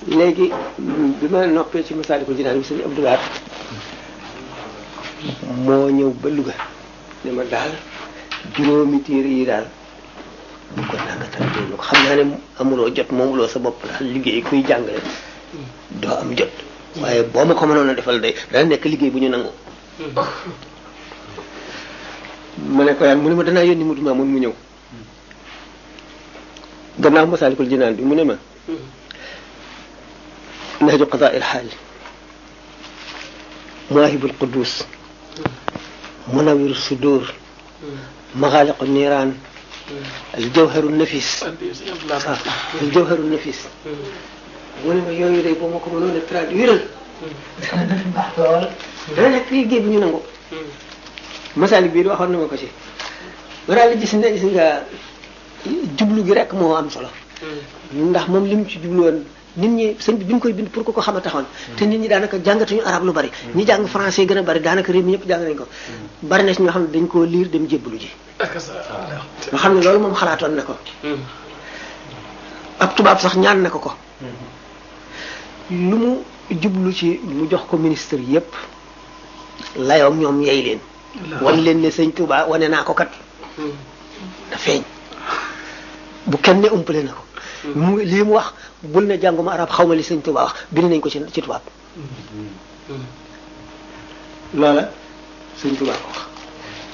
léegi bi ma noppee ci Masaalikul Jinaan bi sëñ Abdou Lahad moo ñëw ba Louga ne ma daal juróomi téere yi daal bu ko nangatal déglu ko xam naa ne amuloo jot moomuloo sa bopp daal liggéey kuy jàngale doo am jot waaye boo ma ko mënoon a defal day dana nekk liggéey bu ñu nangu. ma ne ko yaan mu ne ma danaa yónni Mudu Maamun mu ñëw gannaaw Masaalikul Jinaan bi mu ne ma Nahju Qadaa'il Haaj Mawaahibul Quddus Munawwirus Sudur Maghaaliqun Niiraan Al-Jawharun Nafis Al-Jawharun Nafis mu ne ma yooyu day boo ma ko mënoon a traduire dana baax lool dana nekk liggéey bu ñu nangu. Masaalik bii waxoon na ma ko ci ma daal di gis nga jublu gi rek moo am solo ndax moom li mu ci jublu woon nit ñi sëñ bi ñu koy bind pour ko xam a taxoon te nit ñi daanaka jàngatuñu arab lu bari ñi jàng français gën a bari daanaka réew mi ñëpp jàng nañ ko bari na si ñoo xam ne dañ koo liir dem jébbalu ji nga xam ne loolu moom xalaatoon na ko ab tubaab sax ñaan na ko lu mu jublu ci mu jox ko ministre yépp layoom ñoom yey leen wan leen ne sëñ Tuubaa wane naa ko kat da feeñ bu kenn ne umpale na ko lii mu wax bul ne jànguma arab xaw ma li sëñ Tuubaa wax bind nañ ko ci tubaab loola sëñ Tuubaa ko wax